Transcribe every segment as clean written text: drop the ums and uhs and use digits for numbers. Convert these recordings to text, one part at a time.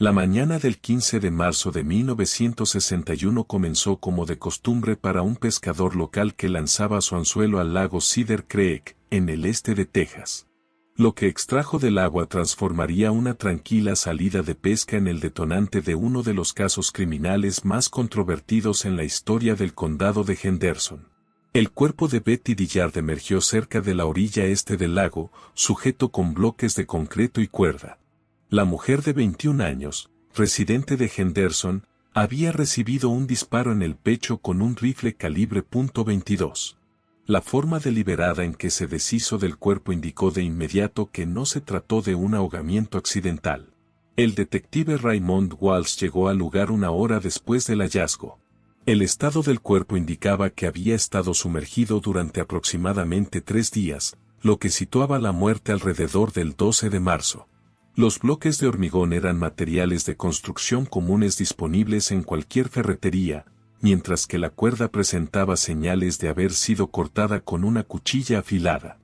La mañana del 15 de marzo de 1961 comenzó como de costumbre para un pescador local que lanzaba su anzuelo al lago Cedar Creek, en el este de Texas. Lo que extrajo del agua transformaría una tranquila salida de pesca en el detonante de uno de los casos criminales más controvertidos en la historia del condado de Henderson. El cuerpo de Betty Dillard emergió cerca de la orilla este del lago, sujeto con bloques de concreto y cuerda. La mujer de 21 años, residente de Henderson, había recibido un disparo en el pecho con un rifle calibre .22. La forma deliberada en que se deshizo del cuerpo indicó de inmediato que no se trató de un ahogamiento accidental. El detective Raymond Walsh llegó al lugar una hora después del hallazgo. El estado del cuerpo indicaba que había estado sumergido durante aproximadamente 3 días, lo que situaba la muerte alrededor del 12 de marzo. Los bloques de hormigón eran materiales de construcción comunes disponibles en cualquier ferretería, mientras que la cuerda presentaba señales de haber sido cortada con una cuchilla afilada.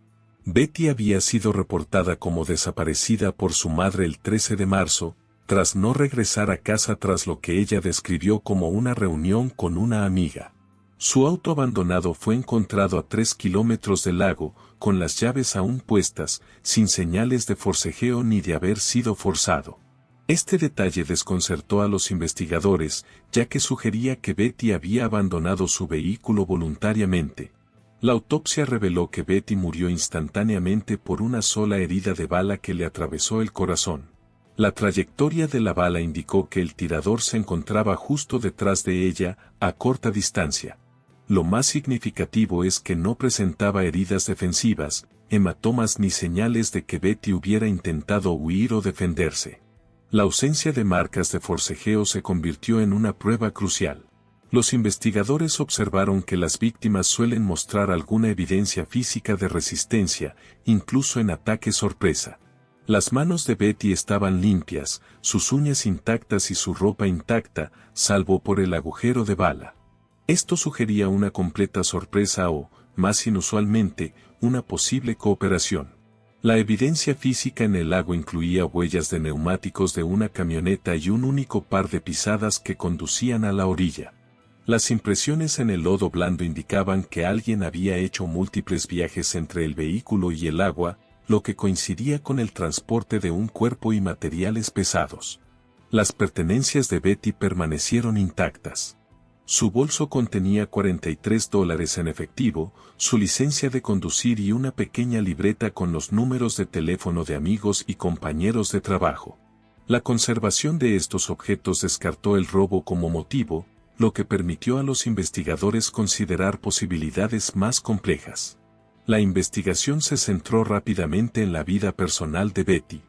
Betty había sido reportada como desaparecida por su madre el 13 de marzo, tras no regresar a casa tras lo que ella describió como una reunión con una amiga. Su auto abandonado fue encontrado a 3 kilómetros del lago, con las llaves aún puestas, sin señales de forcejeo ni de haber sido forzado. Este detalle desconcertó a los investigadores, ya que sugería que Betty había abandonado su vehículo voluntariamente. La autopsia reveló que Betty murió instantáneamente por una sola herida de bala que le atravesó el corazón. La trayectoria de la bala indicó que el tirador se encontraba justo detrás de ella, a corta distancia. Lo más significativo es que no presentaba heridas defensivas, hematomas ni señales de que Betty hubiera intentado huir o defenderse. La ausencia de marcas de forcejeo se convirtió en una prueba crucial. Los investigadores observaron que las víctimas suelen mostrar alguna evidencia física de resistencia, incluso en ataques sorpresa. Las manos de Betty estaban limpias, sus uñas intactas y su ropa intacta, salvo por el agujero de bala. Esto sugería una completa sorpresa o, más inusualmente, una posible cooperación. La evidencia física en el lago incluía huellas de neumáticos de una camioneta y un único par de pisadas que conducían a la orilla. Las impresiones en el lodo blando indicaban que alguien había hecho múltiples viajes entre el vehículo y el agua, lo que coincidía con el transporte de un cuerpo y materiales pesados. Las pertenencias de Betty permanecieron intactas. Su bolso contenía $43 en efectivo, su licencia de conducir y una pequeña libreta con los números de teléfono de amigos y compañeros de trabajo. La conservación de estos objetos descartó el robo como motivo, lo que permitió a los investigadores considerar posibilidades más complejas. La investigación se centró rápidamente en la vida personal de Betty.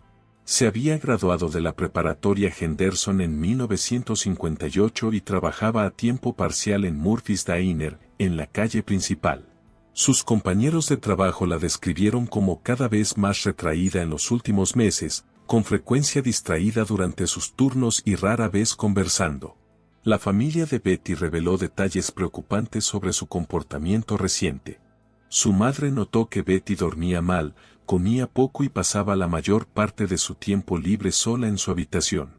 Se había graduado de la preparatoria Henderson en 1958 y trabajaba a tiempo parcial en Murphy's Diner, en la calle principal. Sus compañeros de trabajo la describieron como cada vez más retraída en los últimos meses, con frecuencia distraída durante sus turnos y rara vez conversando. La familia de Betty reveló detalles preocupantes sobre su comportamiento reciente. Su madre notó que Betty dormía mal, comía poco y pasaba la mayor parte de su tiempo libre sola en su habitación.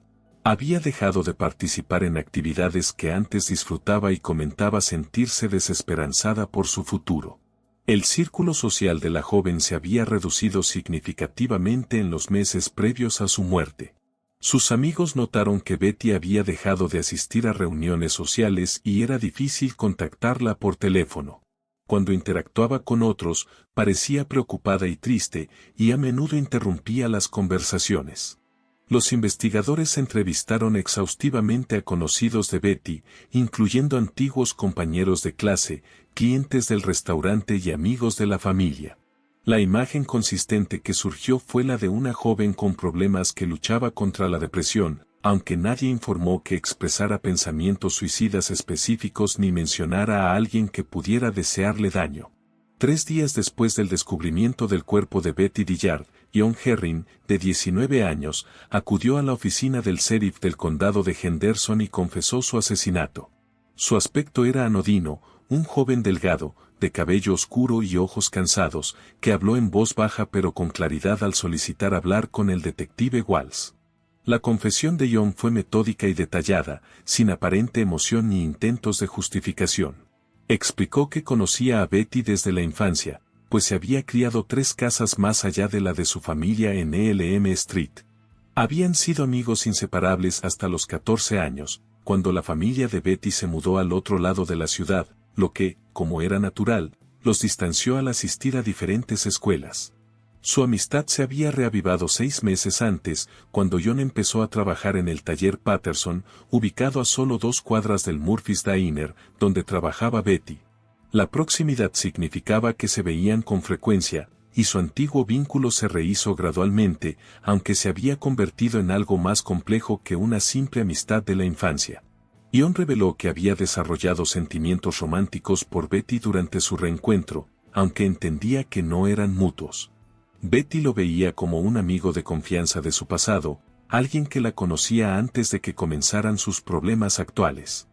Había dejado de participar en actividades que antes disfrutaba y comentaba sentirse desesperanzada por su futuro. El círculo social de la joven se había reducido significativamente en los meses previos a su muerte. Sus amigos notaron que Betty había dejado de asistir a reuniones sociales y era difícil contactarla por teléfono. Cuando interactuaba con otros, parecía preocupada y triste, y a menudo interrumpía las conversaciones. Los investigadores entrevistaron exhaustivamente a conocidos de Betty, incluyendo antiguos compañeros de clase, clientes del restaurante y amigos de la familia. La imagen consistente que surgió fue la de una joven con problemas que luchaba contra la depresión, aunque nadie informó que expresara pensamientos suicidas específicos ni mencionara a alguien que pudiera desearle daño. 3 días después del descubrimiento del cuerpo de Betty Dillard, John Herring, de 19 años, acudió a la oficina del sheriff del condado de Henderson y confesó su asesinato. Su aspecto era anodino, un joven delgado, de cabello oscuro y ojos cansados, que habló en voz baja pero con claridad al solicitar hablar con el detective Walsh. La confesión de John fue metódica y detallada, sin aparente emoción ni intentos de justificación. Explicó que conocía a Betty desde la infancia, pues se había criado 3 casas más allá de la de su familia en Elm Street. Habían sido amigos inseparables hasta los 14 años, cuando la familia de Betty se mudó al otro lado de la ciudad, lo que, como era natural, los distanció al asistir a diferentes escuelas. Su amistad se había reavivado 6 meses antes, cuando John empezó a trabajar en el taller Patterson, ubicado a solo 2 cuadras del Murphy's Diner, donde trabajaba Betty. La proximidad significaba que se veían con frecuencia, y su antiguo vínculo se rehizo gradualmente, aunque se había convertido en algo más complejo que una simple amistad de la infancia. John reveló que había desarrollado sentimientos románticos por Betty durante su reencuentro, aunque entendía que no eran mutuos. Betty lo veía como un amigo de confianza de su pasado, alguien que la conocía antes de que comenzaran sus problemas actuales.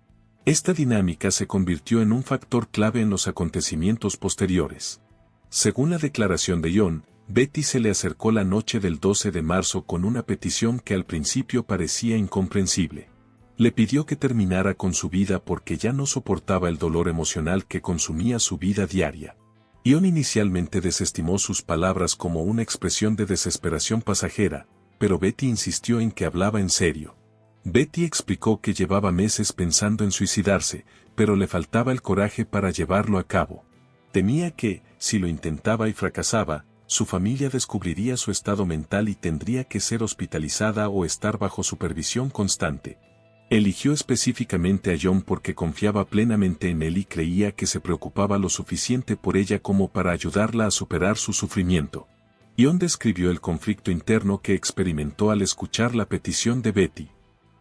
Esta dinámica se convirtió en un factor clave en los acontecimientos posteriores. Según la declaración de John, Betty se le acercó la noche del 12 de marzo con una petición que al principio parecía incomprensible. Le pidió que terminara con su vida porque ya no soportaba el dolor emocional que consumía su vida diaria. John inicialmente desestimó sus palabras como una expresión de desesperación pasajera, pero Betty insistió en que hablaba en serio. Betty explicó que llevaba meses pensando en suicidarse, pero le faltaba el coraje para llevarlo a cabo. Temía que, si lo intentaba y fracasaba, su familia descubriría su estado mental y tendría que ser hospitalizada o estar bajo supervisión constante. Eligió específicamente a John porque confiaba plenamente en él y creía que se preocupaba lo suficiente por ella como para ayudarla a superar su sufrimiento. John describió el conflicto interno que experimentó al escuchar la petición de Betty.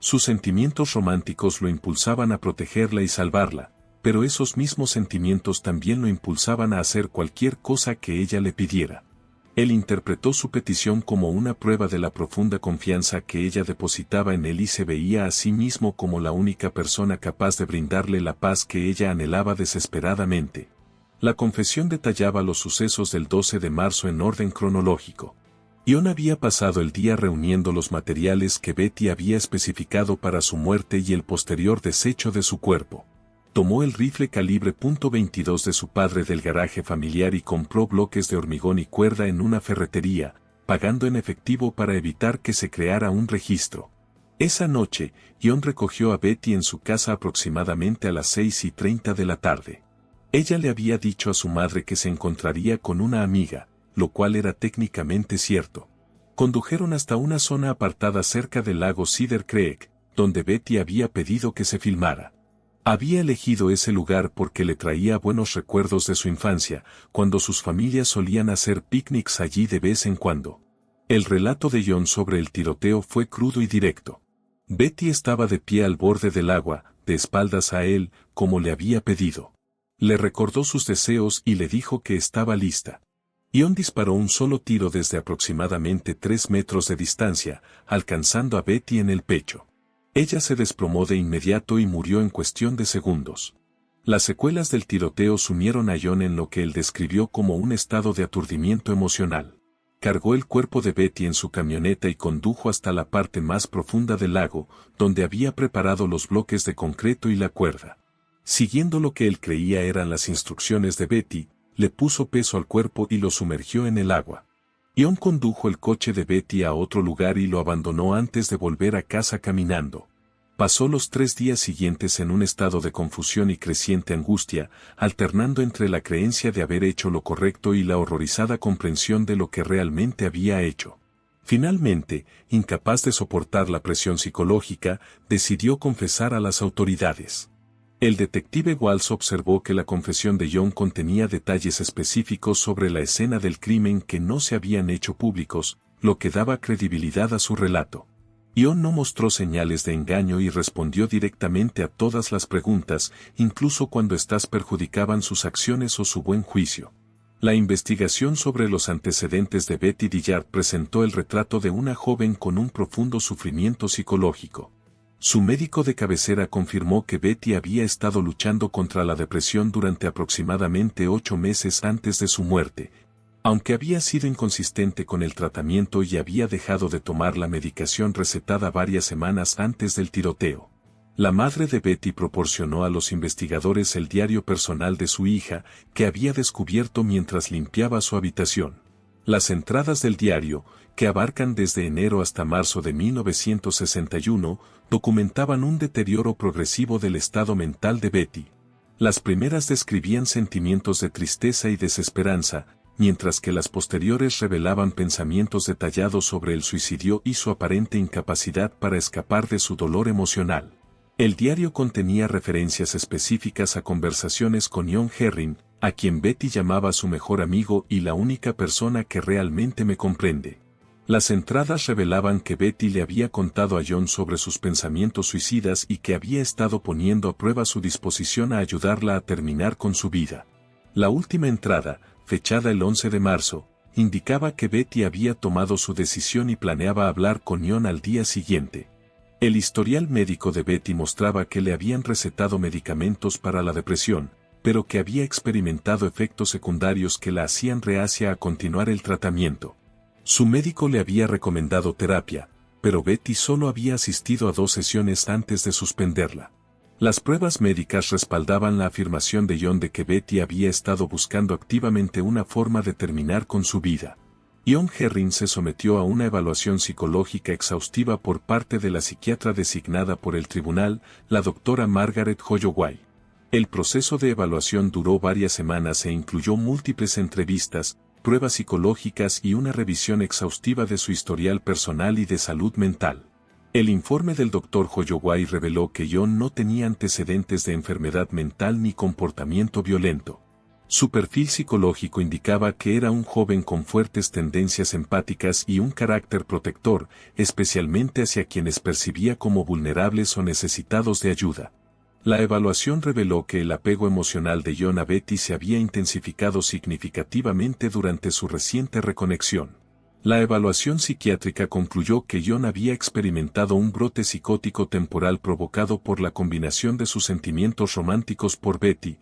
Sus sentimientos románticos lo impulsaban a protegerla y salvarla, pero esos mismos sentimientos también lo impulsaban a hacer cualquier cosa que ella le pidiera. Él interpretó su petición como una prueba de la profunda confianza que ella depositaba en él y se veía a sí mismo como la única persona capaz de brindarle la paz que ella anhelaba desesperadamente. La confesión detallaba los sucesos del 12 de marzo en orden cronológico. John había pasado el día reuniendo los materiales que Betty había especificado para su muerte y el posterior desecho de su cuerpo. Tomó el rifle calibre .22 de su padre del garaje familiar y compró bloques de hormigón y cuerda en una ferretería, pagando en efectivo para evitar que se creara un registro. Esa noche, John recogió a Betty en su casa aproximadamente a las 6:30 de la tarde. Ella le había dicho a su madre que se encontraría con una amiga, lo cual era técnicamente cierto. Condujeron hasta una zona apartada cerca del lago Cedar Creek, donde Betty había pedido que se filmara. Había elegido ese lugar porque le traía buenos recuerdos de su infancia, cuando sus familias solían hacer picnics allí de vez en cuando. El relato de John sobre el tiroteo fue crudo y directo. Betty estaba de pie al borde del agua, de espaldas a él, como le había pedido. Le recordó sus deseos y le dijo que estaba lista. John disparó un solo tiro desde aproximadamente 3 metros de distancia, alcanzando a Betty en el pecho. Ella se desplomó de inmediato y murió en cuestión de segundos. Las secuelas del tiroteo sumieron a John en lo que él describió como un estado de aturdimiento emocional. Cargó el cuerpo de Betty en su camioneta y condujo hasta la parte más profunda del lago, donde había preparado los bloques de concreto y la cuerda. Siguiendo lo que él creía eran las instrucciones de Betty, le puso peso al cuerpo y lo sumergió en el agua. John condujo el coche de Betty a otro lugar y lo abandonó antes de volver a casa caminando. Pasó los 3 días siguientes en un estado de confusión y creciente angustia, alternando entre la creencia de haber hecho lo correcto y la horrorizada comprensión de lo que realmente había hecho. Finalmente, incapaz de soportar la presión psicológica, decidió confesar a las autoridades. El detective Walsh observó que la confesión de John contenía detalles específicos sobre la escena del crimen que no se habían hecho públicos, lo que daba credibilidad a su relato. John no mostró señales de engaño y respondió directamente a todas las preguntas, incluso cuando éstas perjudicaban sus acciones o su buen juicio. La investigación sobre los antecedentes de Betty Dillard presentó el retrato de una joven con un profundo sufrimiento psicológico. Su médico de cabecera confirmó que Betty había estado luchando contra la depresión durante aproximadamente 8 meses antes de su muerte. Aunque había sido inconsistente con el tratamiento y había dejado de tomar la medicación recetada varias semanas antes del tiroteo, la madre de Betty proporcionó a los investigadores el diario personal de su hija, que había descubierto mientras limpiaba su habitación. Las entradas del diario, que abarcan desde enero hasta marzo de 1961, documentaban un deterioro progresivo del estado mental de Betty. Las primeras describían sentimientos de tristeza y desesperanza, mientras que las posteriores revelaban pensamientos detallados sobre el suicidio y su aparente incapacidad para escapar de su dolor emocional. El diario contenía referencias específicas a conversaciones con John Herring, a quien Betty llamaba su mejor amigo y la única persona que realmente me comprende. Las entradas revelaban que Betty le había contado a John sobre sus pensamientos suicidas y que había estado poniendo a prueba su disposición a ayudarla a terminar con su vida. La última entrada, fechada el 11 de marzo, indicaba que Betty había tomado su decisión y planeaba hablar con John al día siguiente. El historial médico de Betty mostraba que le habían recetado medicamentos para la depresión, pero que había experimentado efectos secundarios que la hacían reacia a continuar el tratamiento. Su médico le había recomendado terapia, pero Betty solo había asistido a 2 sesiones antes de suspenderla. Las pruebas médicas respaldaban la afirmación de John de que Betty había estado buscando activamente una forma de terminar con su vida. John Herring se sometió a una evaluación psicológica exhaustiva por parte de la psiquiatra designada por el tribunal, la doctora Margaret Holloway. El proceso de evaluación duró varias semanas e incluyó múltiples entrevistas, pruebas psicológicas y una revisión exhaustiva de su historial personal y de salud mental. El informe del Dr. Holloway reveló que John no tenía antecedentes de enfermedad mental ni comportamiento violento. Su perfil psicológico indicaba que era un joven con fuertes tendencias empáticas y un carácter protector, especialmente hacia quienes percibía como vulnerables o necesitados de ayuda. La evaluación reveló que el apego emocional de John a Betty se había intensificado significativamente durante su reciente reconexión. La evaluación psiquiátrica concluyó que John había experimentado un brote psicótico temporal provocado por la combinación de sus sentimientos románticos por Betty,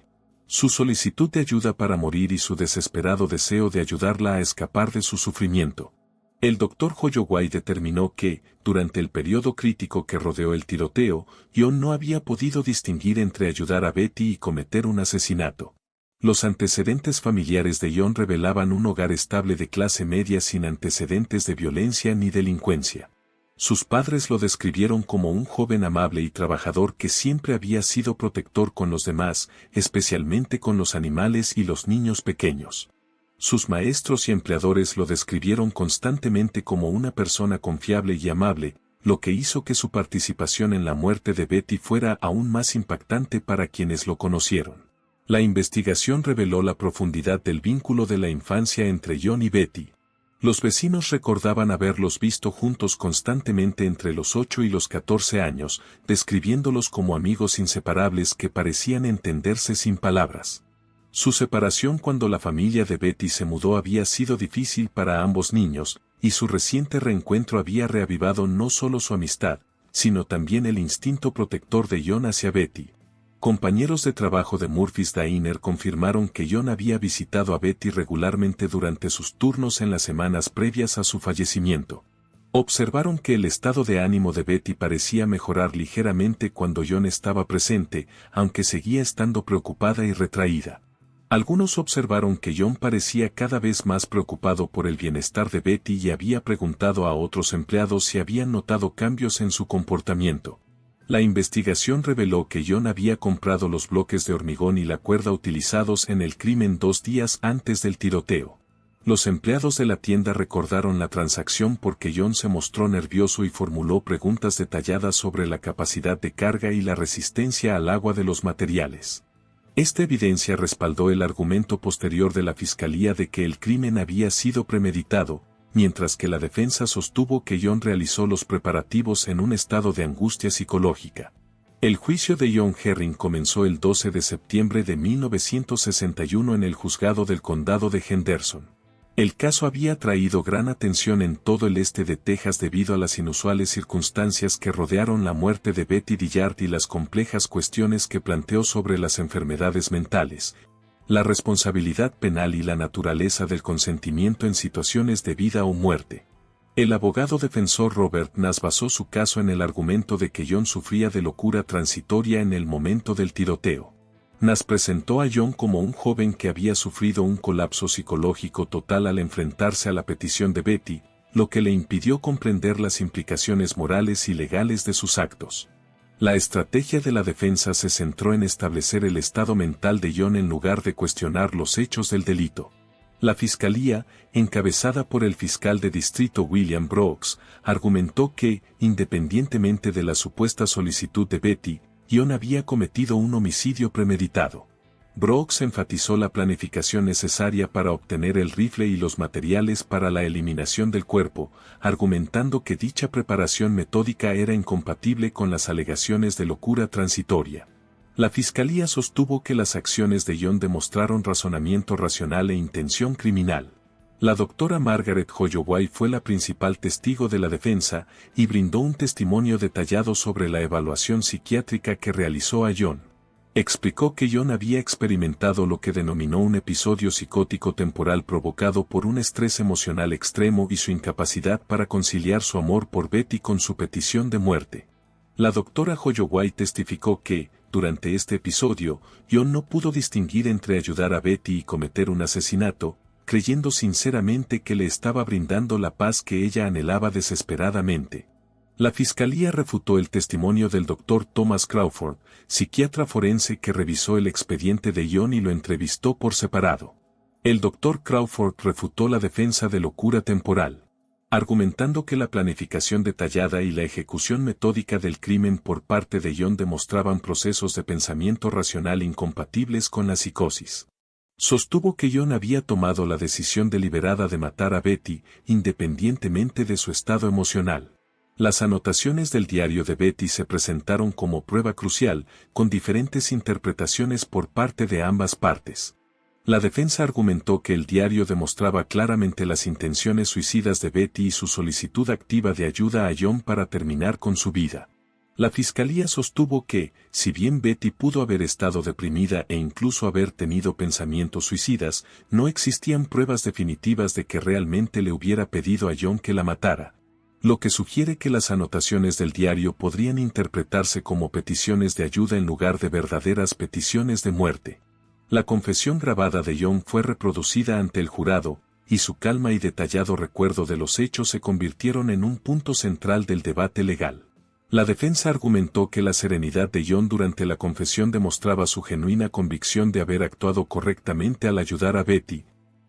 su solicitud de ayuda para morir y su desesperado deseo de ayudarla a escapar de su sufrimiento. El Dr. Holloway determinó que, durante el periodo crítico que rodeó el tiroteo, John no había podido distinguir entre ayudar a Betty y cometer un asesinato. Los antecedentes familiares de John revelaban un hogar estable de clase media sin antecedentes de violencia ni delincuencia. Sus padres lo describieron como un joven amable y trabajador que siempre había sido protector con los demás, especialmente con los animales y los niños pequeños. Sus maestros y empleadores lo describieron constantemente como una persona confiable y amable, lo que hizo que su participación en la muerte de Betty fuera aún más impactante para quienes lo conocieron. La investigación reveló la profundidad del vínculo de la infancia entre John y Betty. Los vecinos recordaban haberlos visto juntos constantemente entre los 8 y los 14 años, describiéndolos como amigos inseparables que parecían entenderse sin palabras. Su separación cuando la familia de Betty se mudó había sido difícil para ambos niños, y su reciente reencuentro había reavivado no solo su amistad, sino también el instinto protector de John hacia Betty. Compañeros de trabajo de Murphy's Diner confirmaron que John había visitado a Betty regularmente durante sus turnos en las semanas previas a su fallecimiento. Observaron que el estado de ánimo de Betty parecía mejorar ligeramente cuando John estaba presente, aunque seguía estando preocupada y retraída. Algunos observaron que John parecía cada vez más preocupado por el bienestar de Betty y había preguntado a otros empleados si habían notado cambios en su comportamiento. La investigación reveló que John había comprado los bloques de hormigón y la cuerda utilizados en el crimen 2 días antes del tiroteo. Los empleados de la tienda recordaron la transacción porque John se mostró nervioso y formuló preguntas detalladas sobre la capacidad de carga y la resistencia al agua de los materiales. Esta evidencia respaldó el argumento posterior de la fiscalía de que el crimen había sido premeditado, mientras que la defensa sostuvo que John realizó los preparativos en un estado de angustia psicológica. El juicio de John Herring comenzó el 12 de septiembre de 1961 en el juzgado del condado de Henderson. El caso había traído gran atención en todo el este de Texas debido a las inusuales circunstancias que rodearon la muerte de Betty Dillard y las complejas cuestiones que planteó sobre las enfermedades mentales, la responsabilidad penal y la naturaleza del consentimiento en situaciones de vida o muerte. El abogado defensor Robert Nass basó su caso en el argumento de que John sufría de locura transitoria en el momento del tiroteo. Nass presentó a John como un joven que había sufrido un colapso psicológico total al enfrentarse a la petición de Betty, lo que le impidió comprender las implicaciones morales y legales de sus actos. La estrategia de la defensa se centró en establecer el estado mental de John en lugar de cuestionar los hechos del delito. La fiscalía, encabezada por el fiscal de distrito William Brooks, argumentó que, independientemente de la supuesta solicitud de Betty, John había cometido un homicidio premeditado. Brooks enfatizó la planificación necesaria para obtener el rifle y los materiales para la eliminación del cuerpo, argumentando que dicha preparación metódica era incompatible con las alegaciones de locura transitoria. La fiscalía sostuvo que las acciones de John demostraron razonamiento racional e intención criminal. La doctora Margaret Holloway fue la principal testigo de la defensa y brindó un testimonio detallado sobre la evaluación psiquiátrica que realizó a John. Explicó que John había experimentado lo que denominó un episodio psicótico temporal provocado por un estrés emocional extremo y su incapacidad para conciliar su amor por Betty con su petición de muerte. La doctora Holloway testificó que, durante este episodio, John no pudo distinguir entre ayudar a Betty y cometer un asesinato, creyendo sinceramente que le estaba brindando la paz que ella anhelaba desesperadamente. La fiscalía refutó el testimonio del Dr. Thomas Crawford, psiquiatra forense que revisó el expediente de John y lo entrevistó por separado. El Dr. Crawford refutó la defensa de locura temporal, argumentando que la planificación detallada y la ejecución metódica del crimen por parte de John demostraban procesos de pensamiento racional incompatibles con la psicosis. Sostuvo que John había tomado la decisión deliberada de matar a Betty, independientemente de su estado emocional. Las anotaciones del diario de Betty se presentaron como prueba crucial, con diferentes interpretaciones por parte de ambas partes. La defensa argumentó que el diario demostraba claramente las intenciones suicidas de Betty y su solicitud activa de ayuda a John para terminar con su vida. La fiscalía sostuvo que, si bien Betty pudo haber estado deprimida e incluso haber tenido pensamientos suicidas, no existían pruebas definitivas de que realmente le hubiera pedido a John que la matara, lo que sugiere que las anotaciones del diario podrían interpretarse como peticiones de ayuda en lugar de verdaderas peticiones de muerte. La confesión grabada de John fue reproducida ante el jurado, y su calma y detallado recuerdo de los hechos se convirtieron en un punto central del debate legal. La defensa argumentó que la serenidad de John durante la confesión demostraba su genuina convicción de haber actuado correctamente al ayudar a Betty,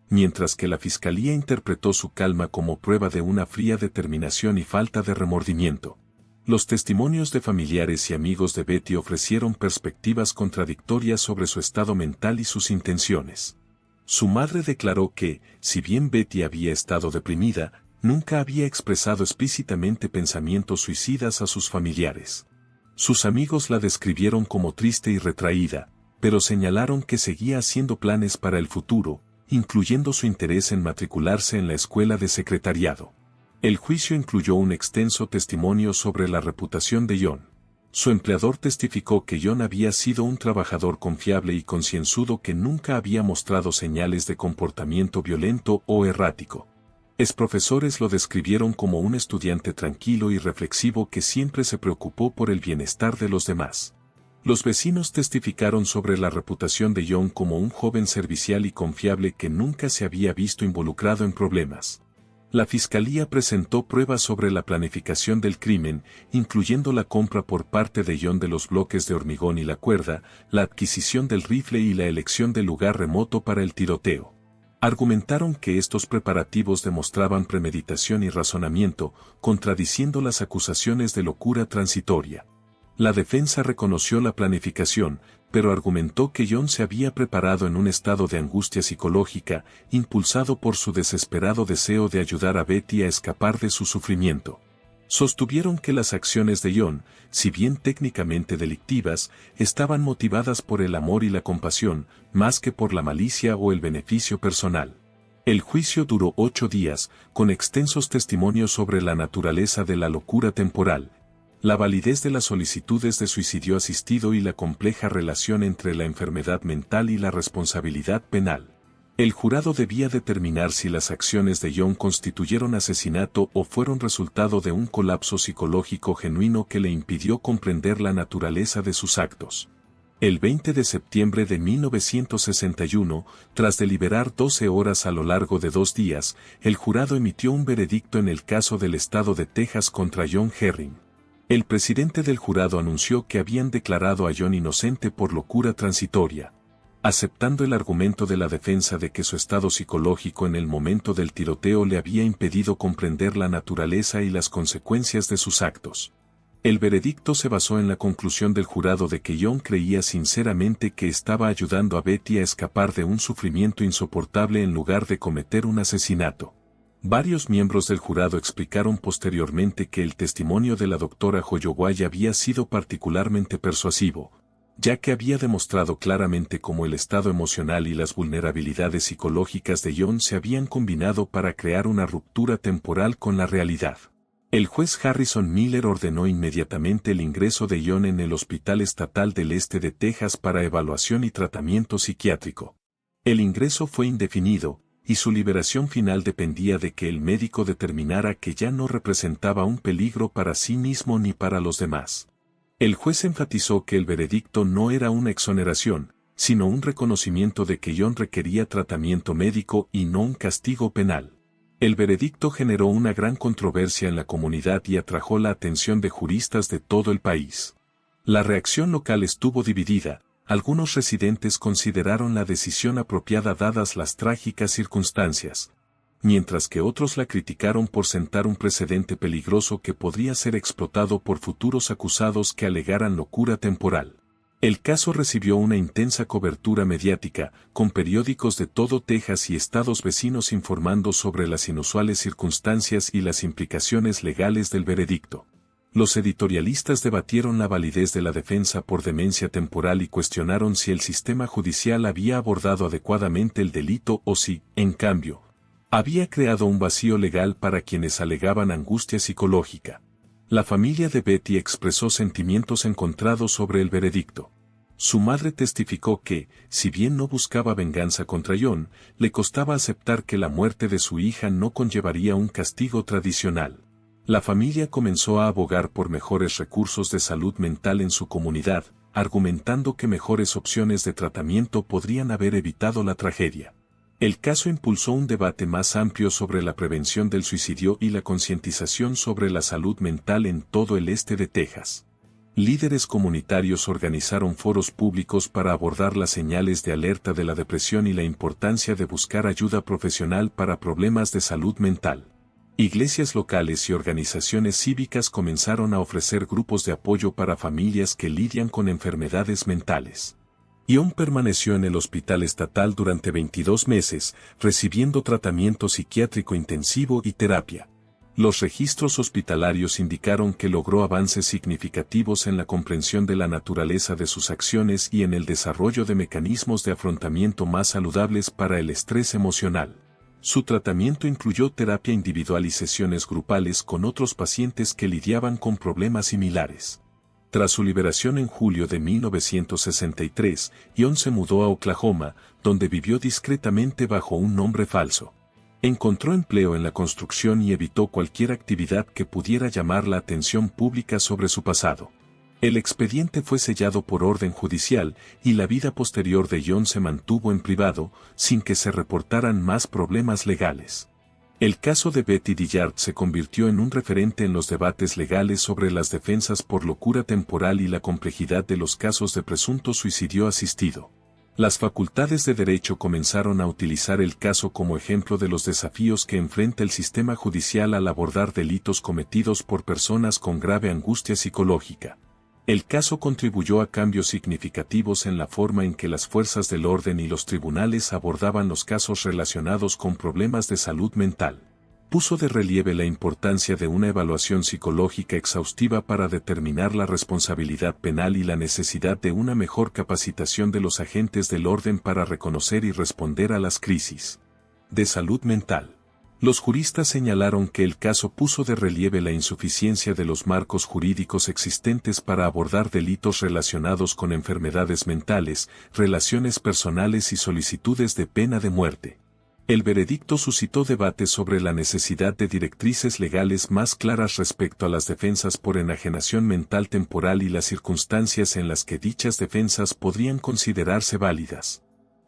mientras que la fiscalía interpretó su calma como prueba de una fría determinación y falta de remordimiento. Los testimonios de familiares y amigos de Betty ofrecieron perspectivas contradictorias sobre su estado mental y sus intenciones. Su madre declaró que, si bien Betty había estado deprimida, nunca había expresado explícitamente pensamientos suicidas a sus familiares. Sus amigos la describieron como triste y retraída, pero señalaron que seguía haciendo planes para el futuro, incluyendo su interés en matricularse en la escuela de secretariado. El juicio incluyó un extenso testimonio sobre la reputación de John. Su empleador testificó que John había sido un trabajador confiable y concienzudo que nunca había mostrado señales de comportamiento violento o errático. Profesores lo describieron como un estudiante tranquilo y reflexivo que siempre se preocupó por el bienestar de los demás. Los vecinos testificaron sobre la reputación de John como un joven servicial y confiable que nunca se había visto involucrado en problemas. La fiscalía presentó pruebas sobre la planificación del crimen, incluyendo la compra por parte de John de los bloques de hormigón y la cuerda, la adquisición del rifle y la elección del lugar remoto para el tiroteo. Argumentaron que estos preparativos demostraban premeditación y razonamiento, contradiciendo las acusaciones de locura transitoria. La defensa reconoció la planificación, pero argumentó que John se había preparado en un estado de angustia psicológica, impulsado por su desesperado deseo de ayudar a Betty a escapar de su sufrimiento. Sostuvieron que las acciones de John, si bien técnicamente delictivas, estaban motivadas por el amor y la compasión, más que por la malicia o el beneficio personal. El juicio duró 8 días, con extensos testimonios sobre la naturaleza de la locura temporal. la validez de las solicitudes de suicidio asistido y la compleja relación entre la enfermedad mental y la responsabilidad penal. El jurado debía determinar si las acciones de John constituyeron asesinato o fueron resultado de un colapso psicológico genuino que le impidió comprender la naturaleza de sus actos. El 20 de septiembre de 1961, tras deliberar 12 horas a lo largo de 2 días, el jurado emitió un veredicto en el caso del estado de Texas contra John Herring. El presidente del jurado anunció que habían declarado a John inocente por locura transitoria, aceptando el argumento de la defensa de que su estado psicológico en el momento del tiroteo le había impedido comprender la naturaleza y las consecuencias de sus actos. El veredicto se basó en la conclusión del jurado de que John creía sinceramente que estaba ayudando a Betty a escapar de un sufrimiento insoportable en lugar de cometer un asesinato. Varios miembros del jurado explicaron posteriormente que el testimonio de la doctora Holloway había sido particularmente persuasivo, ya que había demostrado claramente cómo el estado emocional y las vulnerabilidades psicológicas de John se habían combinado para crear una ruptura temporal con la realidad. El juez Harrison Miller ordenó inmediatamente el ingreso de John en el Hospital Estatal del Este de Texas para evaluación y tratamiento psiquiátrico. El ingreso fue indefinido, y su liberación final dependía de que el médico determinara que ya no representaba un peligro para sí mismo ni para los demás. El juez enfatizó que el veredicto no era una exoneración, sino un reconocimiento de que John requería tratamiento médico y no un castigo penal. El veredicto generó una gran controversia en la comunidad y atrajo la atención de juristas de todo el país. La reacción local estuvo dividida. Algunos residentes consideraron la decisión apropiada dadas las trágicas circunstancias, mientras que otros la criticaron por sentar un precedente peligroso que podría ser explotado por futuros acusados que alegaran locura temporal. El caso recibió una intensa cobertura mediática, con periódicos de todo Texas y estados vecinos informando sobre las inusuales circunstancias y las implicaciones legales del veredicto. Los editorialistas debatieron la validez de la defensa por demencia temporal y cuestionaron si el sistema judicial había abordado adecuadamente el delito o si, en cambio, había creado un vacío legal para quienes alegaban angustia psicológica. La familia de Betty expresó sentimientos encontrados sobre el veredicto. Su madre testificó que, si bien no buscaba venganza contra John, le costaba aceptar que la muerte de su hija no conllevaría un castigo tradicional. La familia comenzó a abogar por mejores recursos de salud mental en su comunidad, argumentando que mejores opciones de tratamiento podrían haber evitado la tragedia. El caso impulsó un debate más amplio sobre la prevención del suicidio y la concientización sobre la salud mental en todo el este de Texas. Líderes comunitarios organizaron foros públicos para abordar las señales de alerta de la depresión y la importancia de buscar ayuda profesional para problemas de salud mental. Iglesias locales y organizaciones cívicas comenzaron a ofrecer grupos de apoyo para familias que lidian con enfermedades mentales. John permaneció en el hospital estatal durante 22 meses, recibiendo tratamiento psiquiátrico intensivo y terapia. Los registros hospitalarios indicaron que logró avances significativos en la comprensión de la naturaleza de sus acciones y en el desarrollo de mecanismos de afrontamiento más saludables para el estrés emocional. Su tratamiento incluyó terapia individual y sesiones grupales con otros pacientes que lidiaban con problemas similares. Tras su liberación en julio de 1963, John se mudó a Oklahoma, donde vivió discretamente bajo un nombre falso. Encontró empleo en la construcción y evitó cualquier actividad que pudiera llamar la atención pública sobre su pasado. El expediente fue sellado por orden judicial y la vida posterior de John se mantuvo en privado, sin que se reportaran más problemas legales. El caso de Betty Dillard se convirtió en un referente en los debates legales sobre las defensas por locura temporal y la complejidad de los casos de presunto suicidio asistido. Las facultades de derecho comenzaron a utilizar el caso como ejemplo de los desafíos que enfrenta el sistema judicial al abordar delitos cometidos por personas con grave angustia psicológica. El caso contribuyó a cambios significativos en la forma en que las fuerzas del orden y los tribunales abordaban los casos relacionados con problemas de salud mental. Puso de relieve la importancia de una evaluación psicológica exhaustiva para determinar la responsabilidad penal y la necesidad de una mejor capacitación de los agentes del orden para reconocer y responder a las crisis de salud mental. Los juristas señalaron que el caso puso de relieve la insuficiencia de los marcos jurídicos existentes para abordar delitos relacionados con enfermedades mentales, relaciones personales y solicitudes de pena de muerte. El veredicto suscitó debate sobre la necesidad de directrices legales más claras respecto a las defensas por enajenación mental temporal y las circunstancias en las que dichas defensas podrían considerarse válidas.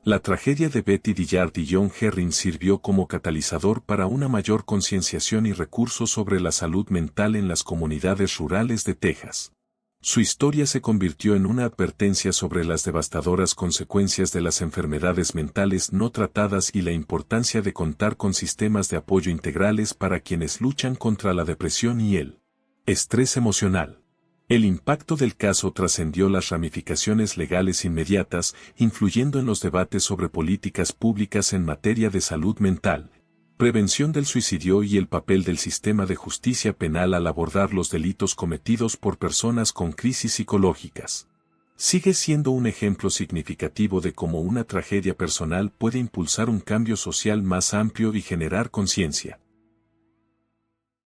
La tragedia de Betty Dillard y John Herring sirvió como catalizador para una mayor concienciación y recursos sobre la salud mental en las comunidades rurales de Texas. Su historia se convirtió en una advertencia sobre las devastadoras consecuencias de las enfermedades mentales no tratadas y la importancia de contar con sistemas de apoyo integrales para quienes luchan contra la depresión y el estrés emocional. El impacto del caso trascendió las ramificaciones legales inmediatas, influyendo en los debates sobre políticas públicas en materia de salud mental, prevención del suicidio y el papel del sistema de justicia penal al abordar los delitos cometidos por personas con crisis psicológicas. Sigue siendo un ejemplo significativo de cómo una tragedia personal puede impulsar un cambio social más amplio y generar conciencia.